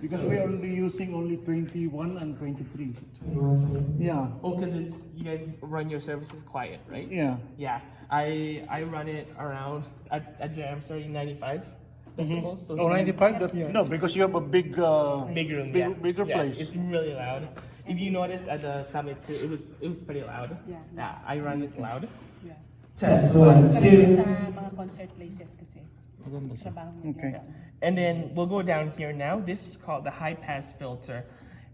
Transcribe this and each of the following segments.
Because we're only using only 21 and 23. 21, 20. Yeah. Oh, because it's you guys run your services quiet, right? Yeah. Yeah. I run it around at jam starting 95 decibels. So it's Oh, really 95? That, Yeah. No, because you have a big, big room, bigger yeah, place. It's really loud. If you notice at the summit too, it was pretty loud. Yeah. I run it loud. Yeah. Test 1, Sarili 2. sa mga concert places kasi. Trabaho nila. Okay. And then we'll go down here now. This is called the high pass filter.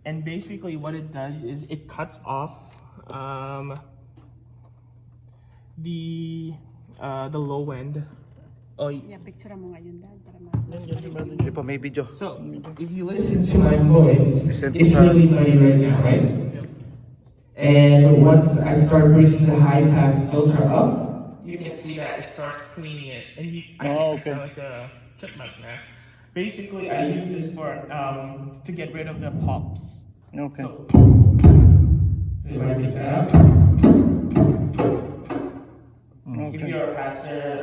And basically what it does is it cuts off the low end. Oh, Yeah, picture mo ngayon Dan para Hindi po, may video. so if you Listen listen to my voice. Listen It's to really muddy right now, right? And once I start bringing the high pass filter up, you can see that it starts cleaning it. And Oh, I okay. sound like a chipmunk now. Basically I use this for to get rid of the pops. Okay. So if I take that up, if you're a pastor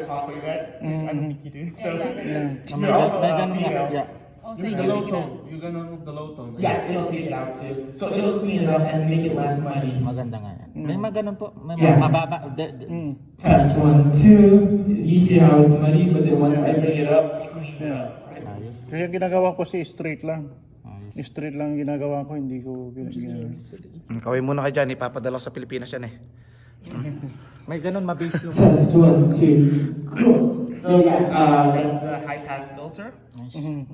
talks like that, I don't think you do. So you're also female. Oh, sa The inyo. low tone. You're gonna remove the low tone. Yeah, it'll take it out too. So it'll clean it up and make it less muddy. Maganda nga yan. May mga ganun po. May Yeah. mababa. test 1, 2. You see how it's muddy, but then once I bring it up, It cleans it up. Right? Ayos. Kaya ginagawa ko si straight lang. Ayos. Straight lang ginagawa ko, hindi ko ginagawa. Kawin muna ka dyan, ipapadala ko sa Pilipinas yan eh. May ganun mabase yung... test 1, 2. Cool. So that's the high pass filter.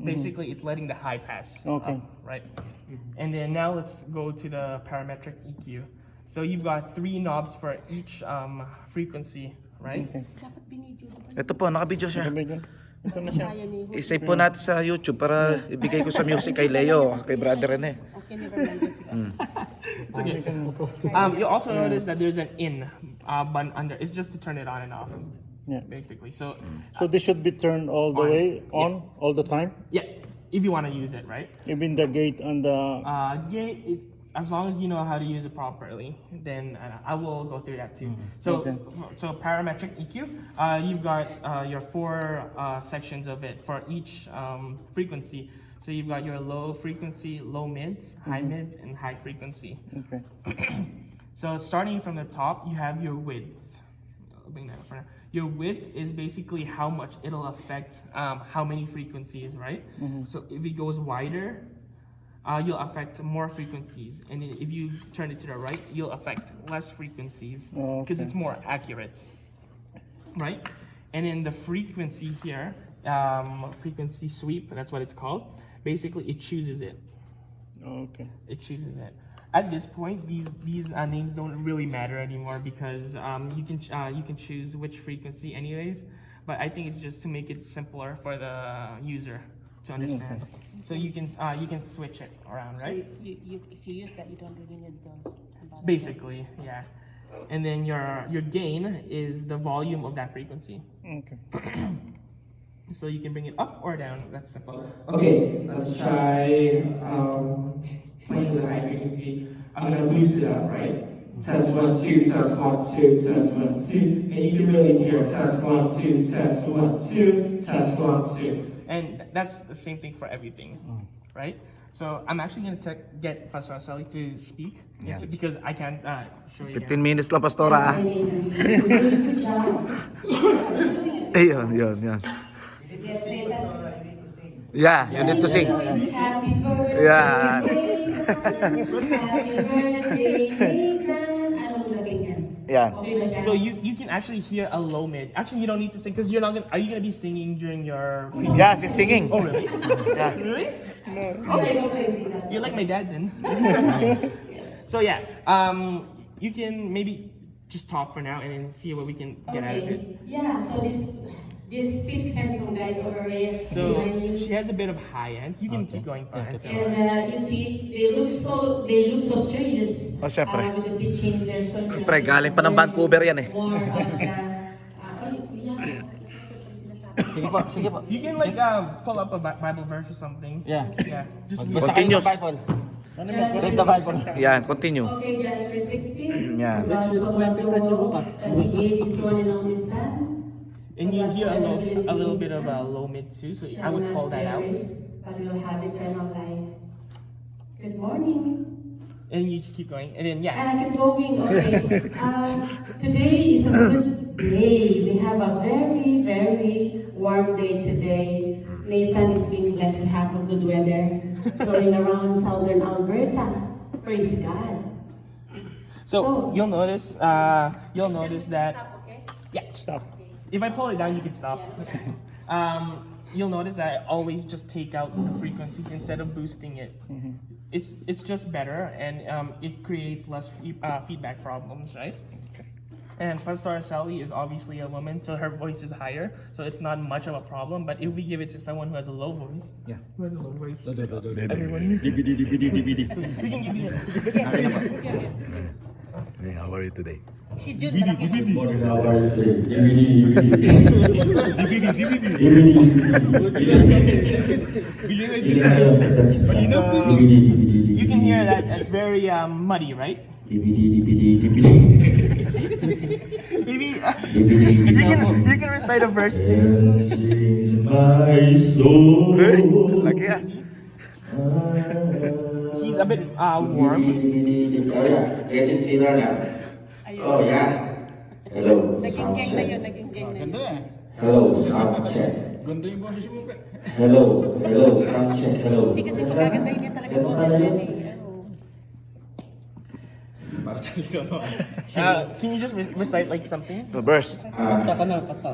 Basically, it's letting the high pass Okay. up, right? And then now let's go to the parametric EQ. So you've got 3 knobs for each frequency, right? Okay. Dapat binidyo. Ito po, nakabidyo siya. Sabi dyan. Ito na siya. Kaya ni I-save po natin sa YouTube para ibigay ko sa music kay Leo, kay brother Rene. Okay, never mind kasi. It's okay. You also notice that there's an in button under. It's just to turn it on and off, Yeah. basically. So So this should be turned all the On. way on all the time? yeah, if you want to use it, right? Even the gate and the... As long as you know how to use it properly, then I will go through that too. So, Okay. so parametric EQ, you've got your 4 sections of it for each frequency. So you've got your low frequency, low mids, high mids, and high frequency. Okay. So starting from the top, you have your width. I'll bring that up for now. Your width is basically how much it'll affect how many frequencies, right? So if it goes wider, you'll affect more frequencies, and if you turn it to the right, you'll affect less frequencies because Okay. it's more accurate, right? And in the frequency here, frequency sweep, that's what it's called. Basically, it chooses it. Okay. It chooses it. At this point, these names don't really matter anymore because you can choose which frequency anyways. But I think it's just to make it simpler for the user to understand. So you can switch it around, So right? if you use that, you don't really need those. Basically, yeah. And then your gain is the volume of that frequency. Okay. So you can bring it up or down. That's simple. Okay, let's try playing with high frequency. I'm gonna boost it up, right? Test 1, 2, test 1, 2, test 1, 2. And you can really hear test 1, 2, test 1, 2, test 1, 2. And that's the same thing for everything, right? So I'm actually going to get Pastor Araceli to speak because I can't show you 15 minutes lang, Pastora. Ayun, yun. Yes, later. Yeah, you need to sing. Happy birthday, Yeah. Happy birthday, Nathan. Anong lagay niyan? Yan. Okay ba siya? So you can actually hear a low mid. Actually, you don't need to sing because you're not gonna. Are you gonna be singing during your? Yeah, she's singing. Oh really? Yeah. Really? Okay, go crazy. That's You're like my dad then. yes. So yeah, you can maybe just talk for now and then see what we can get out of it. Okay. Yeah, so these 6 handsome guys over here So behind you. she has a bit of high end. You can keep going for until. And you see, they look so serious Oh, syempre. with the teachings. They're so Syempre, galing pa ng Vancouver yan eh. More of the, Sige po, sige po. You can like pull up a Bible verse or something. Yeah. Yeah. Just Basta kayo ng Continuous. Bible. Read the Bible. Yan, continue. Okay, John 3:16. Yeah. God so loved the world that He gave His one and only Son. And you hear a little bit of a low mid too, so I would call that out. have eternal life. Good morning. And you just keep going, and then yeah. And I keep going. Okay. Today is a good day. We have a very, very warm day today. Nathan is being blessed to have a good weather going around southern Alberta. Praise God. So you'll notice that Stop, okay? yeah. Stop. If I pull it down, you can stop. You'll notice that I always just take out the frequencies instead of boosting it. It's just better, and it creates less feedback problems, right? And Pastor Sally is obviously a woman, so her voice is higher, so it's not much of a problem. But if we give it to someone who has a low voice, everyone, we can give you that. Hey, how are you today? Si Jun, malaki. You can hear that it's very muddy, right? Maybe you can recite a verse too. My soul. Laki yan. He's a bit warm. Oh yeah, getting thinner now. Oh yeah. Hello, sound Naging-gang na check. yun, naging-gang na yun. Hello, sound check. Hello, sound check. Hello. Hindi kasi magagandahin niya talaga yung boses yan eh. Can you just recite like something? The verse.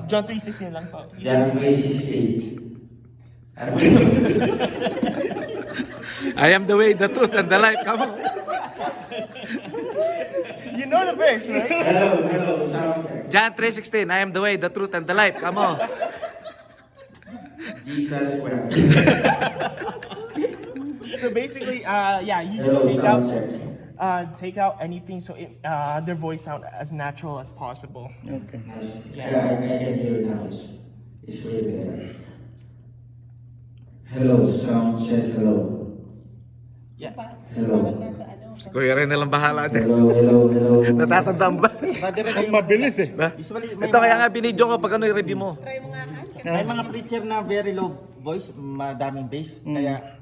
John 3:16 lang po. John 3:16. I am the way, the truth, and the life. Come on. You know the verse, right? Hello, sound check. John 3:16. I am the way, the truth, and the life. Come on. Jesus wept. So basically, yeah, you Hello, just sound check. take out anything so their voice sound as natural as possible. Okay. Yeah, I can hear it now. It's really better. Hello, sound check. Hello. Yeah. Hello. Parang nasa ano. Kuya rin nalang bahala din. Hello. Natatandaan ba? Brother, Ang mabilis eh. usually may Ito kaya nga binidyo ko pag ano yung review mo. Try mo nga Han. Kasi may mga preacher na very low voice, madaming bass. Kaya,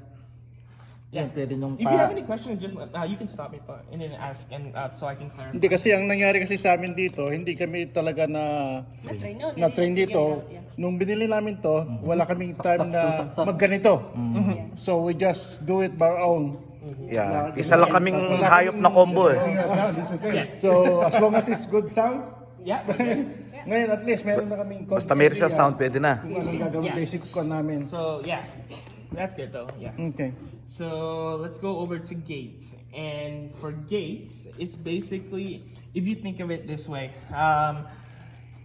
yan, pwede nung If you have any questions, just you can stop me pa and then ask, and so I can clarify. Hindi kasi ang nangyari kasi sa amin dito, hindi kami talaga na-train dito. Nung binili namin to, wala kaming time na magganito. So we just do it by our own. Yeah. Isa lang kaming hayop na combo eh. So as long as it's good sound, Yeah. ngayon at least meron na kaming Basta may sa sound, pwede na. kung anong gagawin basic ko namin. So yeah, that's good though. Yeah. Okay. So let's go over to gates. And for gates, it's basically, if you think of it this way,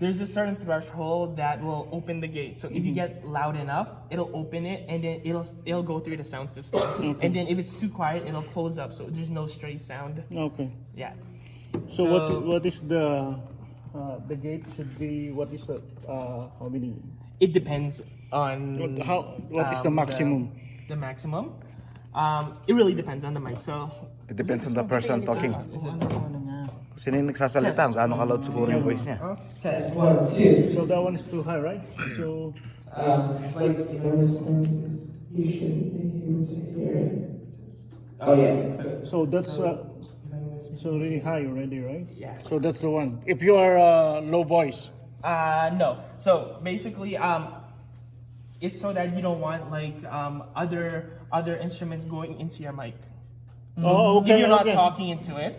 there's a certain threshold that will open the gate. So if you get loud enough, it'll open it, and then it'll go through the sound system. And then if it's too quiet, it'll close up, so there's no stray sound. Okay. Yeah. So, what is the gate should be, what is the how many, It depends on what is the maximum? The maximum. It really depends on the mic. So It depends on the person talking. ano niya. Kung sino yung nagsasalita, gaano ka-loud siguro yung voice niya. Test 1, 2. So that one is too high, right? So Like if I was going to this, you should be able to hear it. Oh yeah. so that's so really high already, right? Yeah. So that's the one. If you are low voice. no. So basically, it's so that you don't want like other instruments going into your mic. Oh, okay. If you're not okay. talking into it,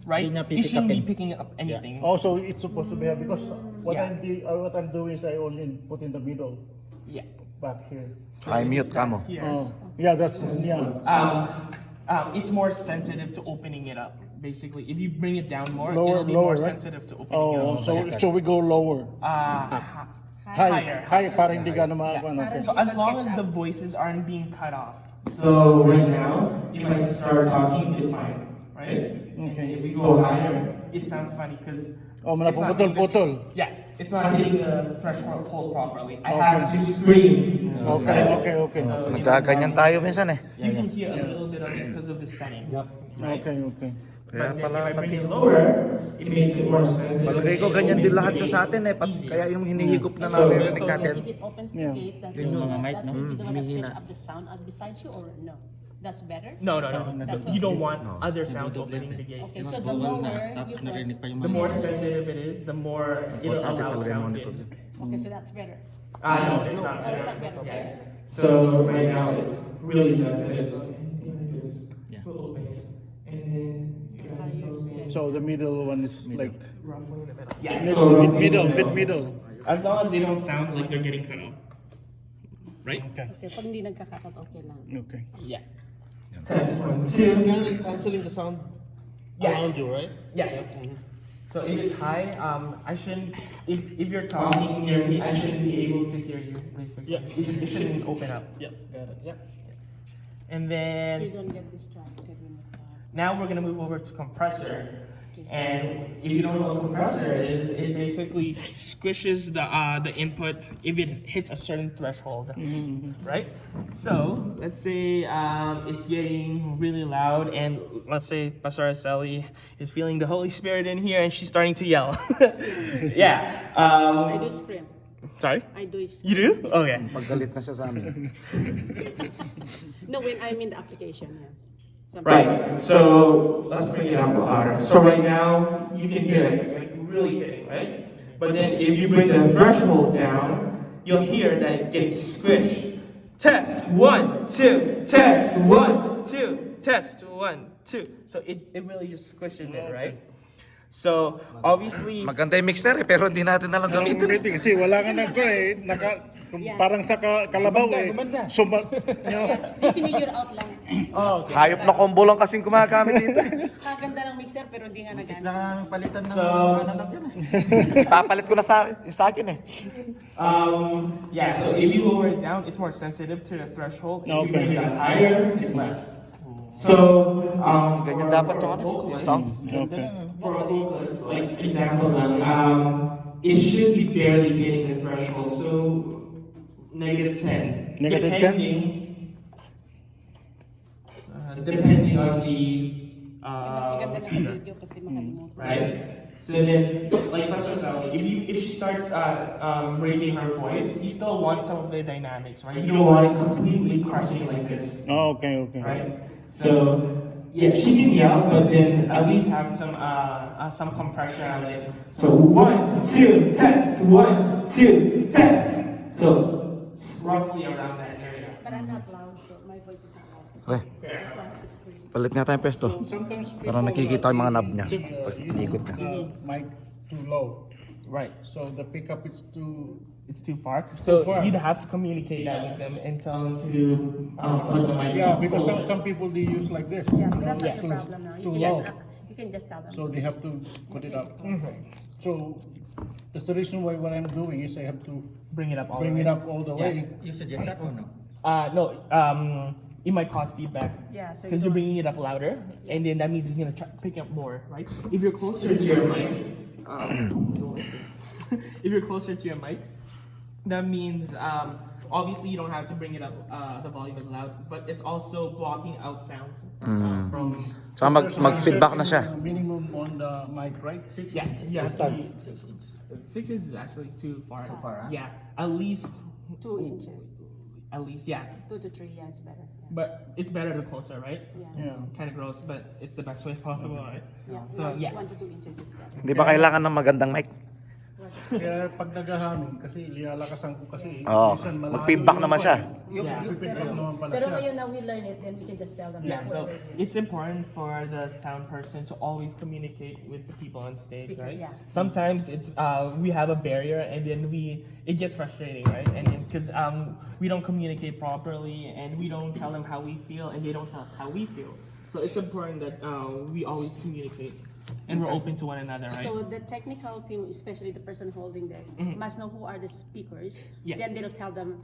right? Hindi niya You shouldn't be pipikapin. picking up anything. Also, it's supposed to be high because what Yeah. what I'm doing is I only put in the middle Yeah. back here. Ay, mute ka mo. Here. Oh, yeah, that's It's more sensitive to opening it up. Basically, if you bring it down more, Lower- it'll be lower, more right? sensitive to opening it oh, up. so we go lower. Higher. High, para hindi gano'n maawan. Yeah. Okay. So as long as the voices aren't being cut off. So right now, if I start talking, it's fine, right? Okay. If we go higher, It sounds funny because Oh, napuputol-putol. yeah, it's not hitting the threshold properly. I Okay. have to scream. Okay. So, you know, Nagkaganyan tayo minsan eh. You can hear a little bit of it because of the setting. Okay. Kaya But then pala if I bring pati it yung... lower, it makes it more sensitive. Palagay ko and it ganyan din opens lahat the yung gate sa atin eh. easier. Kaya yung hinihigop na So, naririnig natin. if it opens the Yeah. gate, that, Yung mga mic, that no? will be the one that Humihina. catch up the sound out beside you, or no? That's better? No. That's You don't okay. want other sounds opening the gate. Okay, so the Bawal na, lower you tapos put, narinig pa yung The mga more sensitive it is, the more it'll Importante allow talaga yung sound monitor. in. okay, so that's better. No, it's not. Oh, it's not better. Yeah. So right now it's really sensitive. So anything like this Yeah. will open it, and then you guys will see. So the middle one is like Roughly in the middle. Yeah. So roughly middle, in the middle. As long as they don't sound like they're getting cut off. Right? Okay. Okay, pag hindi nagkakakat, okay lang. Okay. Yeah. Test 1, 2. Kind of canceling the sound around you, right? Yeah. So if it's high, I shouldn't. If you're talking near me, I shouldn't be able to hear you. Basically, Yeah. it shouldn't open up. Yeah, got it. Yeah. And So you then don't get distracted when you talk. now we're gonna move over to compressor. And if you don't know what compressor is, it basically squishes the input if it hits a certain threshold, right? So let's say it's getting really loud, and let's say Pastor Araceli is feeling the Holy Spirit in here, and she's starting to yell. Yeah. I do scream. Sorry. I do You do? Okay. Paggalit na siya sa amin. No, when I'm in the application, yes. Right. So let's bring it up louder. So right now you can hear that it's like really hitting, right? But then if you bring the threshold down, you'll hear that it's getting squished. Test 1, 2. Test 1, 2. Test 1, 2. So it really just squishes it, right? So obviously, Maganda yung mixer eh, pero hindi natin alam Ang gamitin. rating kasi wala nga parang sa kalabaw eh. Sumba, Figure out lang. oh, okay. Hayop na combo lang kasing gumagamit dito. Kaganda ng mixer pero hindi nga nagana. Kailangan namin palitan ng So- analog yan eh. Ipapalit ko na sa akin eh. Yeah, so if you lower it down, it's more sensitive to the threshold. If you Okay. bring it up Higher, it's less. So Ganyan dapat yung ano, yung sound. Okay. for a vocalist, like example lang, it should be barely hitting the threshold. So -10. Negative 10? Depending on the Mas maganda ng video kasi makalimutan. right. So then, like Pastor Sally, if she starts raising her voice, You still want some of the dynamics, right? you don't want it completely crushing like this, Oh, okay. right? So yeah, she can yell, but then at least Have some compression on it. so 1, 2, test. 1, 2, test. So Roughly around that area. But I'm not loud, so my voice is not loud. Pre, That's why I have to scream. palit nga tayong pesto. Sometimes Para nakikita yung mga knob niya. Pag use inikot ka. the mic too low. Right. So the pickup is too... It's too far. So far. you'd have to communicate that with them and tell them to. put the mic Yeah, because some people they use like this. Yeah, so that's not Too- your problem now. too You can, low. you can just tell them. So they have to put it up. So that's the reason why what I'm doing is I have to Bring it up all bring the it way. up all the way. You suggest that or no? No, it might cause feedback. Yeah, so Because you you're don't- bringing it up louder, and then that means it's gonna pick up more, right? If you're closer to your mic. if you're closer to your mic, that means obviously you don't have to bring it up. The volume is loud, but it's also blocking out sounds from. Saka mag-feedback na siya. Minimum on the mic, right? Yeah. 6 is actually too far. Too far, huh? Yeah, at least 2 inches. At least, yeah. 2 to 3, yeah, it's better. Yeah. But it's better the closer, right? Yeah. Yeah. Kind of gross, but it's the best way possible, right? Yeah. So, yeah. 1 to 2 inches is better. Hindi ba kailangan ng magandang mic? Kaya pag naghahaming, kasi lilalakasan ko kasi. Oo. minsan malayo Mag-feedback yung naman mic. siya. Yeah. Feedback naman pala Pero siya. ngayon now we learn it, then we can just tell them. Yeah, so whatever it is. it's important for the sound person to always communicate with the people on stage, Speaker, right? yeah. Sometimes it's we have a barrier, and then it gets frustrating, right? And because we don't communicate properly, and we don't tell them how we feel, and they don't tell us how we feel. So it's important that we always communicate, and we're open to one another, right? So the technical team, especially the person holding this, must know who are the speakers. Yeah. Then he'll tell them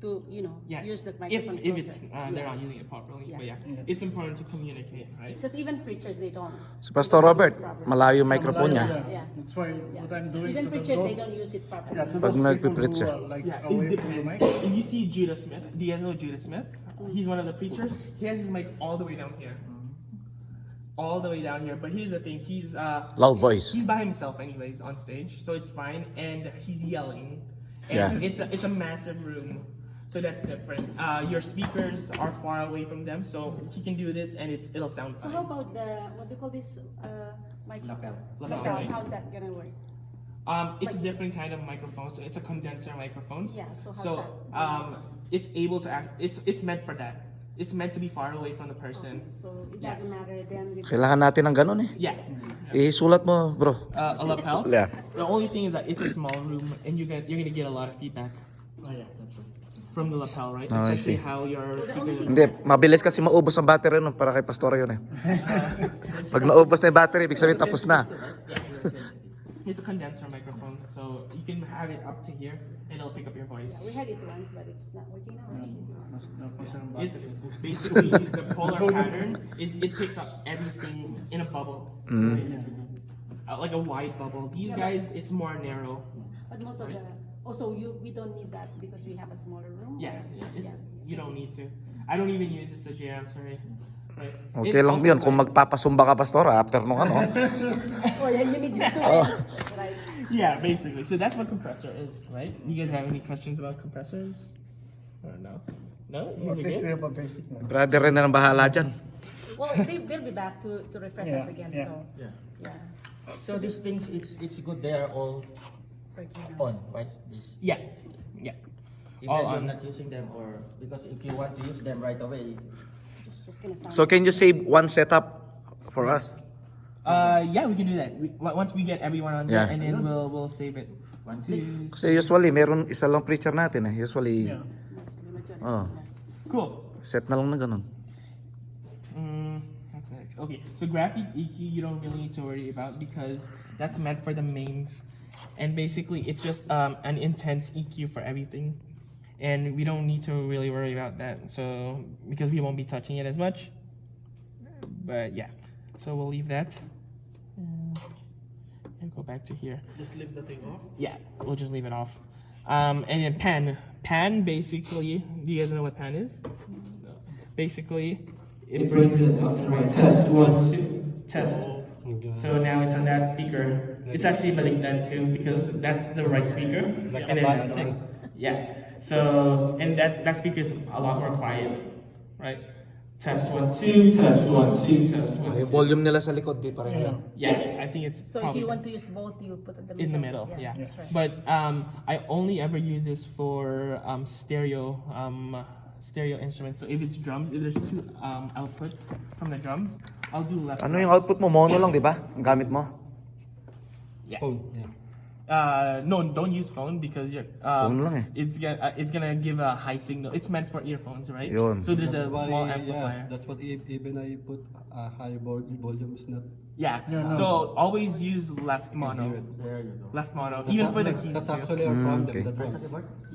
to, Yeah. use the if microphone it's they're not using it properly, but yeah, it's important to communicate, right? Because even preachers, they don't. Si Pastor Robert, malayo yung microphone niya. Yeah. That's why what I'm doing Even to the preachers, door- they don't use it properly. Yeah, to Pag those people nagpipreach who siya. are, like Yeah, away it from the mic. depends. If you see Judah Smith, do you guys know Judah Smith? He's one of the preachers. He has his mic all the way down here. all the way down here. But here's the thing: he's Loud voice. he's by himself anyways on stage, so it's fine. And he's yelling, Yeah. and it's a massive room, so that's different. Your speakers are far away from them, so he can do this, and it'll sound So fine. how about what do you call this mic? Lapel, Lapel. right. How's that gonna work? It's a different kind of microphone, so it's a condenser microphone. Yeah, so how's that? It's able to act. It's meant for that. It's meant to be far away from the person. Okay, so it doesn't matter then with Kailangan natin ng ganun eh. Yeah. Isulat mo, bro. A lapel. Yeah. The only thing is that it's a small room, and you're gonna get a lot of feedback Oh yeah, that's right. from the lapel, right? Oh, I Especially see. how your So the only speaker. thing- Hindi, mabilis kasi maubos ang battery nun para kay Pastora yun eh. Pag naubos na yung battery, ibig sabihin tapos na. It's a condenser microphone, so you can have it up to here, and it'll pick up your voice. we had it once, but it's not working now. Right? It's basically the polar pattern is it picks up everything in a bubble, like a wide bubble. These guys, it's more narrow. But most of the also we don't need that because we have a smaller room. Yeah, Yeah. you don't need to. I don't even use this JR, I'm sorry. Right. Okay It's lang also yun kung like- magpapasumba ka, Pastora, after nung ano. Oh yeah, you need your tools. That's right. Yeah, basically. So that's what compressor is, right? You guys have any questions about compressors? Or no? No? At You're least we good? have a basic na. Brother rin na ng bahala dyan. Well, they'll be back to refresh us Yeah, again. yeah. So Yeah. yeah, So these things, it's good they are all working now. on, right? This, Yeah. Yeah. even All you're on. not using them, or because if you want to use them right away, It's gonna sound. So can you save one setup for us? Yeah, we can do that. Once we get everyone on there, Yeah. and then we'll save it. One, two. Kasi usually, meron isa lang preacher natin eh. Usually, Yeah. Mostly majority. Oh. Yeah. Cool. set na lang na ganun. What's next? Okay, so graphic EQ you don't really need to worry about because that's meant for the mains, and basically it's just an intense EQ for everything, and we don't need to really worry about that. So because we won't be touching it as much, but yeah, so we'll leave that and go back to here. Just leave the thing off. Yeah, we'll just leave it off. And then pan basically, do you guys know what pan is? Basically, it brings it left and right. Test 1, 2. Test. So now it's on that speaker. It's actually baligtad too because that's the right speaker. And then that's on. Yeah. So and that speaker is a lot more quiet, right? Test 1, 2. Test 1, 2. Test 1. Yung volume nila sa likod, di pareho. Yeah, I think it's So if probably you want to use both, you put it in the middle. Yeah. that's right. But I only ever use this for stereo instruments. So if it's drums, if there's two outputs from the drums, I'll do left. Ano yung right. output mo? Mono lang, di ba? Ang gamit mo? Yeah. Phone. Yeah. No, don't use phone because you're. Phone lang eh. It's gonna give a high signal. It's meant for earphones, right? Yun. So there's a That's why, small yeah, amplifier. that's what even I put a high volume is not. Yeah. So always use left mono. there you go. Left mono, even for the keys That's too. actually our problem. okay. The drums.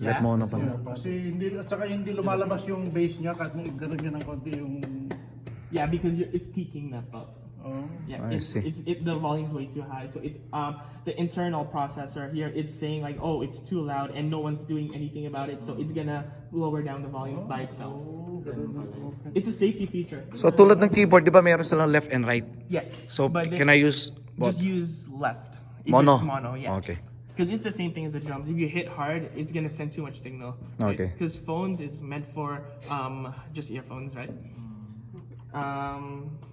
Yeah. Let mono That's pala. our problem. Kasi hindi, at saka hindi lumalabas yung bass niya kahit nung ganun niya ng konti yung... Yeah, because it's peaking that up. Oh. Yeah, I see. the volume's way too high. So the internal processor here, it's saying like, oh, it's too loud, and no one's doing anything about it. So it's gonna lower down the volume by itself. It's a safety feature. So tulad ng keyboard, di ba meron silang left and right? Yes. So but can I use both? just use left? If Mono? It's mono, yeah. Okay. Because it's the same thing as the drums. If you hit hard, it's gonna send too much signal. Okay. Because phones is meant for just earphones, right?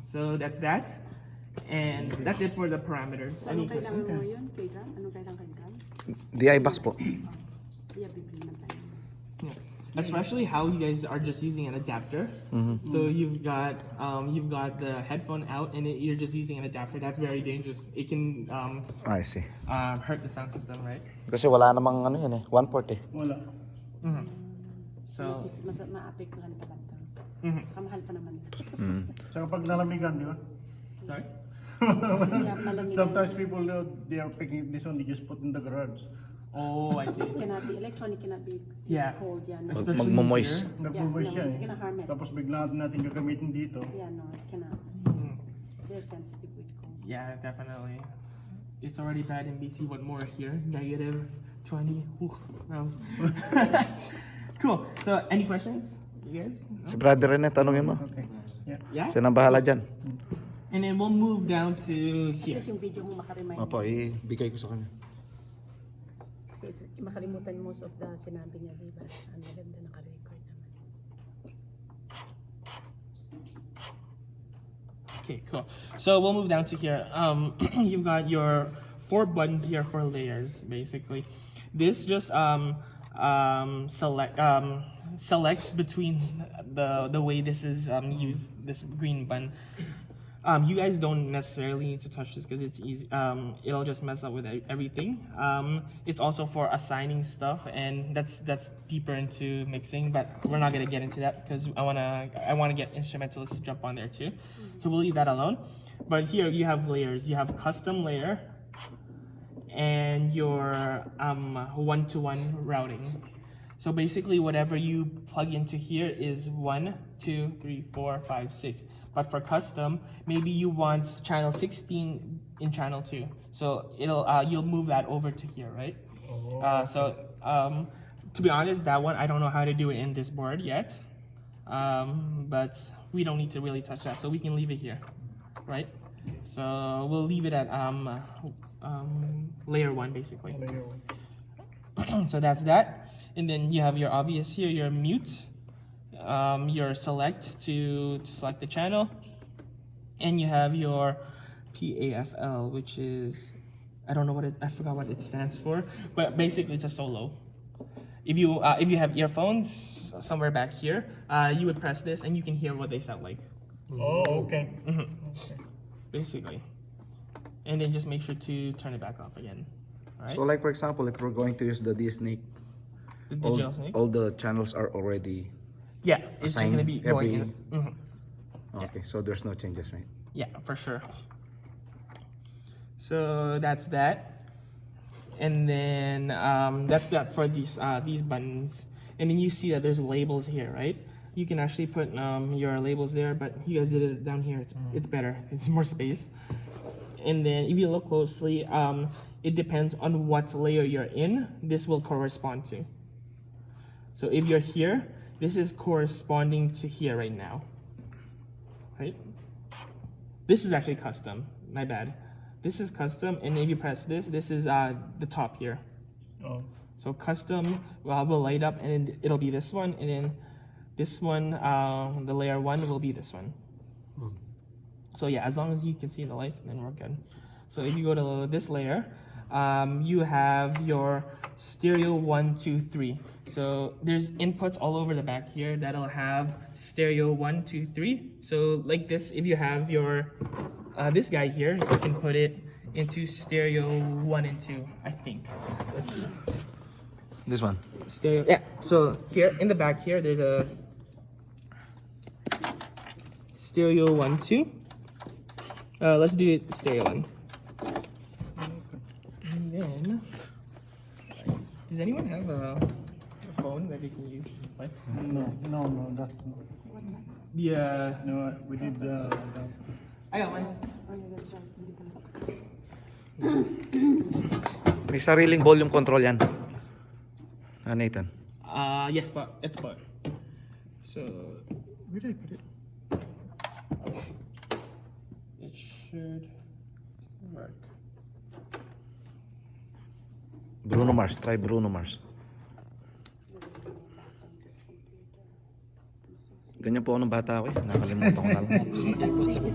So that's that, and that's it for the parameters. So Any ano kailangan questions? mo yun kay drum? Ano kailangan kay drum? DI box po. Yeah, bibili man tayo. Yeah. Especially how you guys are just using an adapter. So you've got the headphone out and you're just using an adapter. That's very dangerous. It can I see. hurt the sound system, right? Kasi wala namang ano yan eh, 1/4 eh. Wala. So Mas maapektuhan pa lang to. Kamahal pa naman. Saka pag nalamigan, di ba? sorry. Yeah, malamig. Sometimes people, they are picking this one, they just put in the garage. Oh, I see. Cannot be, electronic cannot be Yeah. cold yan. Especially Magmo-moist. here. Nagbubuhay no, siya it's eh. gonna harm it. Tapos bigla natin gagamitin dito. Yeah, no, it cannot. They're sensitive with cold. Yeah, definitely. It's already bad in BC. What more here? -20. Ooh, no. Cool. So, any questions, you guys? Si brother Rene, tanongin mo. Okay. Yeah. Yeah. Siya nang bahala dyan. And then we'll move down to here. Kasi yung video mo makaremind. Opo, ibigay ko sa kanya. Kasi makalimutan most of the sinabi niya, di ba? Ang maganda naka-record naman. Okay, cool. So we'll move down to here. You've got your 4 buttons here for layers, basically. This just selects between the way this is used, this green button. You guys don't necessarily need to touch this because it's easy. It'll just mess up with everything. It's also for assigning stuff, and that's deeper into mixing, but we're not gonna get into that because I wanna get instrumentalists to jump on there too. So we'll leave that alone. But here you have layers. You have custom layer and your one-to-one routing. So basically, whatever you plug into here is 1, 2, 3, 4, 5, 6. But for custom, maybe you want channel 16 in channel 2. So you'll move that over to here, right? To be honest, that one I don't know how to do it in this board yet. But we don't need to really touch that, so we can leave it here, right? So we'll leave it at layer 1 basically. So that's that. And then you have your obvious here, your mute, your select to select the channel, and you have your PAFL, which is, I don't know I forgot what it stands for, but basically it's a solo. If you have earphones somewhere back here, you would press this and you can hear what they sound like. Oh, okay. Okay. Basically, and then just make sure to turn it back off again. All right. So like for example, if we're going to use the D-Snake, The digital snake. all the channels are already Yeah, it's just assigned gonna be going in. Okay, so there's no changes, right? Yeah, for sure. So that's that, and then that's that for these buttons. And then you see that there's labels here, right? You can actually put your labels there, but you guys did it down here. It's better. It's more space. And then if you look closely, it depends on what layer you're in. This will correspond to. So if you're here, this is corresponding to here right now, right? This is actually custom, my bad. This is custom, and if you press this, this is the top here. Oh. So custom will light up, and then it'll be this one, and then this one, the layer 1 will be this one. So yeah, as long as you can see the lights, then we're good. So if you go to this layer, you have your stereo 1, 2, 3. So there's inputs all over the back here that'll have stereo 1, 2, 3. So like this, if you have your this guy here, you can put it into stereo 1 and 2, I think. Let's see. This one. Stereo, yeah. So here in the back here, there's a stereo 1, 2. Let's do it stereo 1. And then, does anyone have a phone that they can use to play? No, that's not. The No, we did I got one. Oh yeah, that's right. Hindi pa nakapasok. May sariling volume control yan. Nathan. Yes, but ito po. So, where did I put it? It should work. Bruno Mars. Try Bruno Mars. Ganyan po ako nung bata ako eh. Nakalimutan ko na lang. Digital kasi.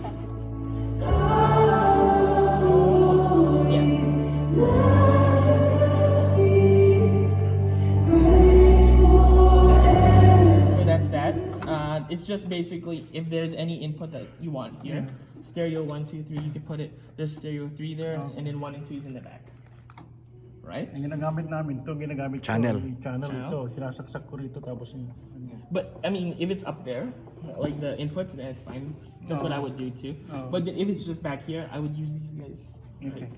So that's that. It's just basically if there's any input that you want here, stereo 1, 2, 3, you can put it. There's stereo 3 there, and then 1 and 2 is in the back. Right? Ang ginagamit namin ito, ginagamit Channel. ko, channel ito, sinasaksak ko rito tapos yung But I mean, if it's up there, like the inputs, then it's fine. That's what I would do too. But then if it's just back here, I would use these guys. okay.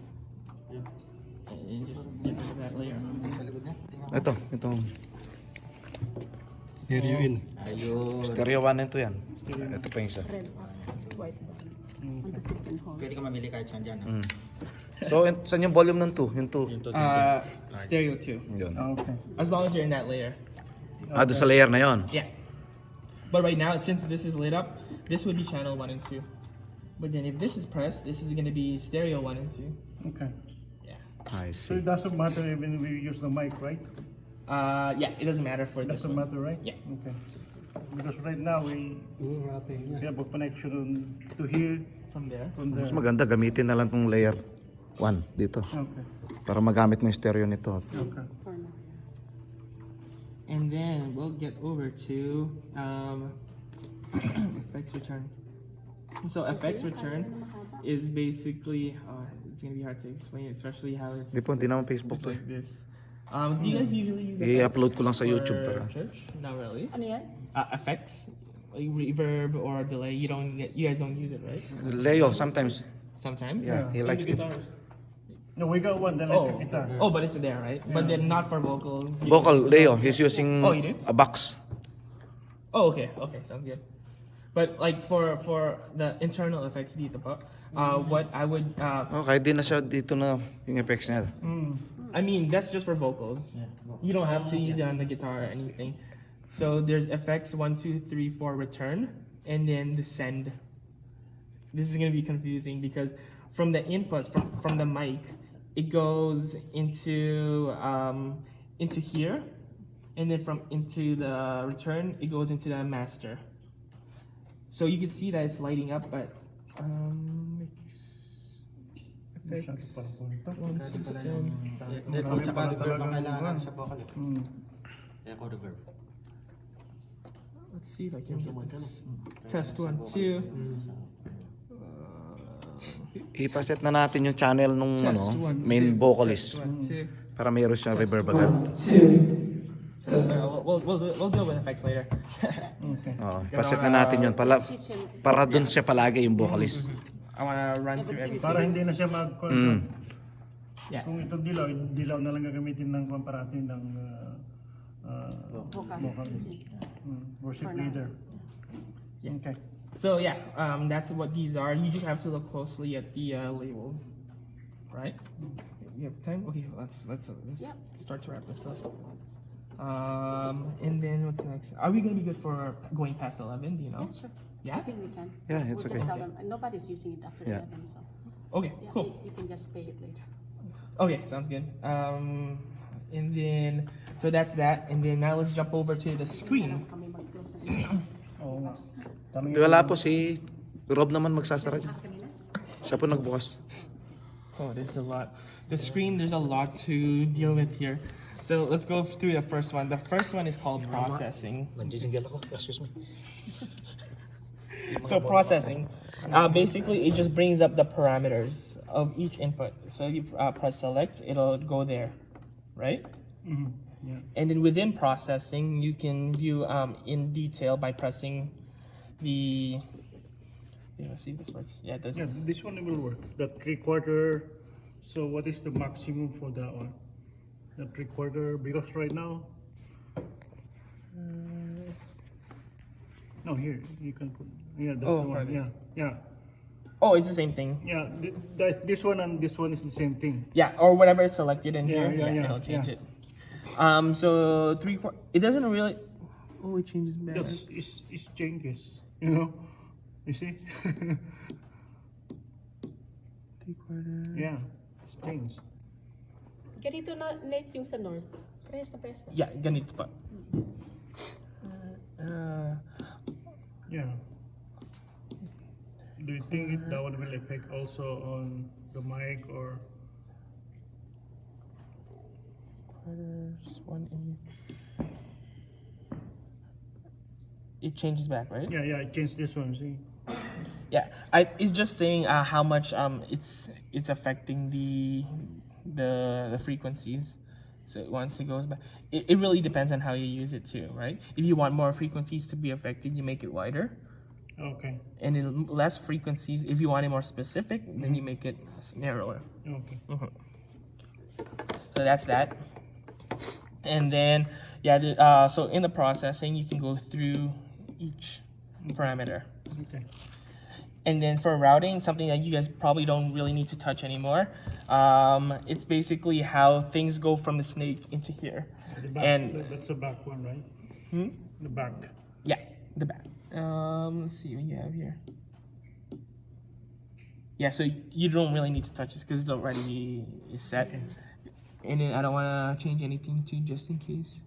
And just get rid of that layer. Ito. Stereo in. Ayun. Stereo 1 and 2 yan. Ito pa yung isa. Red up, white button. On the second hole. Pwede ka mamili kahit saan dyan. So, saan yung volume ng 2? Yung 2. Stereo 2. Yun. Okay. As long as you're in that layer. Doon sa layer na yon. Yeah. But right now, since this is lit up, this would be channel 1 and 2. But then if this is pressed, this is going to be stereo 1 and 2. Okay. Yeah. I So see. it doesn't matter even we use the mic, right? Yeah, it doesn't matter for this Doesn't one. matter, right? Yeah. Okay. Because right now we have a connection to here, From there. from there. Mas maganda gamitin na lang tong layer 1 dito. Okay. Para magamit mo yung stereo nito. Okay. For now. And then we'll get over to effects return. So effects return is basically it's gonna be hard to explain, especially how it's, Hindi po, hindi naman Facebook it's to. like this. Do you guys usually use I-upload effects ko lang sa YouTube for para. church? Not really. Ano yan? Effects like reverb or delay. You guys don't use it, right? Leo, sometimes. Sometimes. Yeah, he likes it. No, we got one, then Oh, electric guitar. oh, but it's there, right? But then not for vocals. You- Vocal, Leo, he's using Oh, you do? a box. Oh, okay, sounds good. But like for the internal effects dito po, what I would Okay, di na siya dito na yung effects niya. I mean that's just for vocals. You don't have to use it on the guitar or anything. So there's effects 1, 2, 3, 4 return, and then the send. This is gonna be confusing because from the inputs from the mic, it goes into here, and then into the return, it goes into the master. So you can see that it's lighting up, but effects 1, 2, send. Echo tsaka reverb ang kailangan sa vocal eh. Echo reverb. Let's see if I can get this. Test 1, 2. Ipaset na natin yung channel nung Test ano, 1, main 2. vocalist Test 1, 2. para mayroon siyang reverb agad. 2. We'll deal with effects later. Okay. Oo, ipaset na natin yun para doon siya palagi yung vocalist. I wanna run through everything. Para hindi na siya mag Yeah. Kung itong dilaw na lang gagamitin ng pamparating ng vocalist. Worship leader. Okay. So yeah, that's what these are. You just have to look closely at the labels, right? You have time? Okay, let's start to wrap this up. And then what's next? Are we gonna be good for going past 11? Do you know? Yeah, sure. Yeah? I think we can. Yeah, it's We'll okay. just tell them, nobody's using it after Yeah. 11, so Okay, yeah, cool. you can just pay it later. Okay, sounds good. And then so that's that. And then now let's jump over to the screen. Kami mag-close na. Oo nga. Tamang Wala po si Rob naman magsasara dyan. Siya po nagbukas. Oh, this is a lot. The screen, there's a lot to deal with here. So let's go through the first one. The first one is called processing. Nandiyan ako. Excuse me. So processing, basically it just brings up the parameters of each input. So if you press select, it'll go there, right? Yeah. And then within processing, you can view in detail by pressing the. Yeah, let's see if this works. Yeah, it does. Yeah, this one will work. The 3/4. So what is the maximum for that one? The 3/4 because right now. No, here you can put. Yeah, that's Oh, the one. further. Yeah, yeah, Oh, it's the same thing. yeah. This one and this one is the same thing. Yeah, or whatever is selected in Yeah, here, yeah, it'll change yeah. it. So 3/4. It doesn't really. Oh, it changes back. It's changes. You know, you see. 3/4. Yeah, it's changed. Ganito na, Nate, yung sa north. Press na. Yeah, ganito pa. Yeah. Do you think that one will affect also on the mic or? Quarters, 1/8. It changes back, right? Yeah, I changed this one. See. Yeah, it's just saying how much it's affecting the frequencies. So once it goes back, it really depends on how you use it too, right? If you want more frequencies to be affected, you make it wider, Okay. and then less frequencies. If you want it more specific, then you make it narrower. Okay. So that's that. And then yeah, so in the processing, you can go through each parameter. Okay. And then for routing, something that you guys probably don't really need to touch anymore. It's basically how things go from the snake into here. The back. And That's the back one, right? The back. yeah, the back. Let's see what you have here. Yeah, so you don't really need to touch this because it's already set. And then I don't want to change anything too, just in case.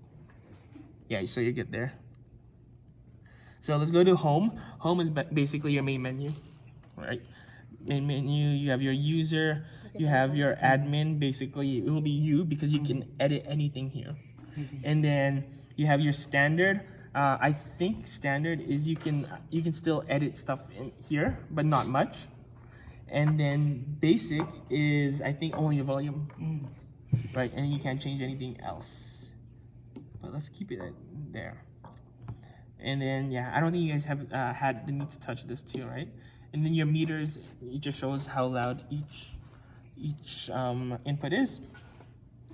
Yeah, so you're good there. So let's go to home. Home is basically your main menu, right? Main menu, you have your user, you have your admin. Basically, it will be you because you can edit anything here. And then you have your standard. I think standard is you can still edit stuff in here, but not much. And then basic is I think only your volume, right? And you can't change anything else. But let's keep it there. And then yeah, I don't think you guys have had the need to touch this too, right? And then your meters, it just shows how loud each input is.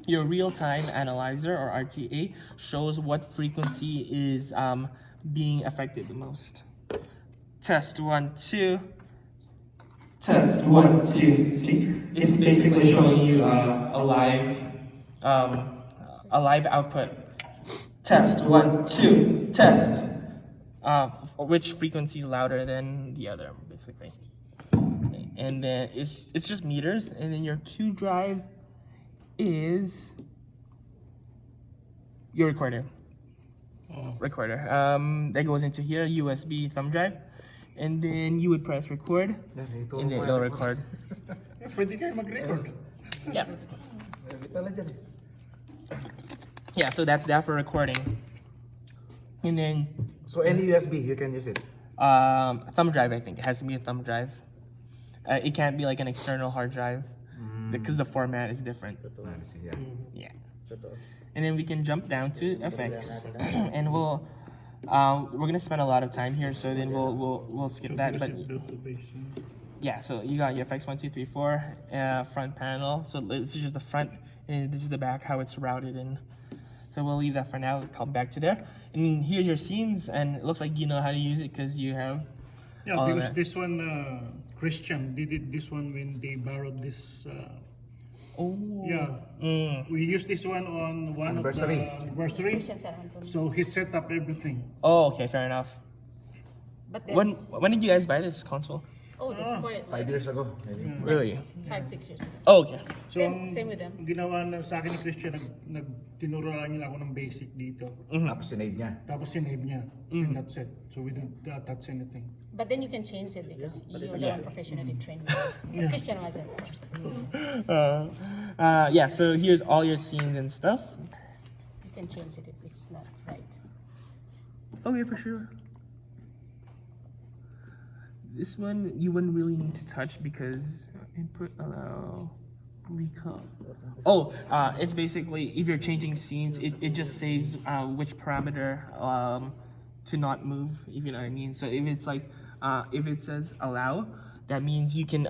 Your real-time analyzer or RTA shows what frequency is being affected the most. Test 1, 2. Test 1, 2. See, it's basically showing you a live output. Test 1, 2. Test. Which frequency is louder than the other, basically. And then it's just meters. And then your Q drive is your recorder. Recorder. That goes into here, USB thumb drive. And then you would press record, and then it'll record. Pwede kayo mag-record. Yeah. Yeah, so that's that for recording. And then So any USB, you can use it. thumb drive, I think. It has to be a thumb drive. It can't be like an external hard drive because the format is different. Yeah. And then we can jump down to FX, and we're gonna spend a lot of time here, so then we'll skip that. But yeah, so you got your FX 1, 2, 3, 4 front panel. So this is just the front, and this is the back, how it's routed in. So we'll leave that for now. We'll come back to there. And here's your scenes, and it looks like you know how to use it because you have. Yeah, all because that. this one, Christian did it this one when they borrowed this. Oh. Yeah. We used this one on one Anniversary. of the anniversary. Christian San Antonio. So he set up everything. Oh, okay, fair enough. But then, When did you guys buy this console? oh, this is for 5 years ago, maybe. Really? 5-6 years ago. Oh, okay. So, Same with them. Ginawa na sa akin ni Christian, tinuro lang nila ako ng basic dito. Tapos sinave niya. Tapos sinave niya. And that's it. So we didn't touch anything. But then you can change it because you're the one professionally trained with this. Christian wasn't. So Yeah, so here's all your scenes and stuff. you can change it if it's not right. Okay, for sure. This one you wouldn't really need to touch because input allow recall. Oh, it's basically if you're changing scenes, it just saves which parameter to not move, if you know what I mean. So if it's like if it says allow, that means you can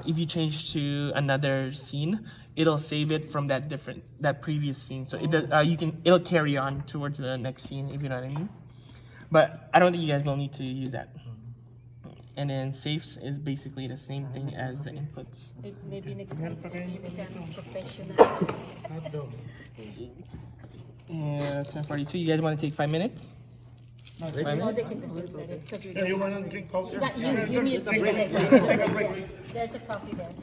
if you change to another scene, it'll save it from that previous scene. So it'll carry on towards the next scene, if you know what I mean. But I don't think you guys will need to use that. And then safes is basically the same thing as the inputs. Maybe next time you become professional. Yeah, 10:42. You guys want to take 5 minutes? No, they can just insert it because we Yeah, you want to drink coffee? You need the break. There's a coffee there.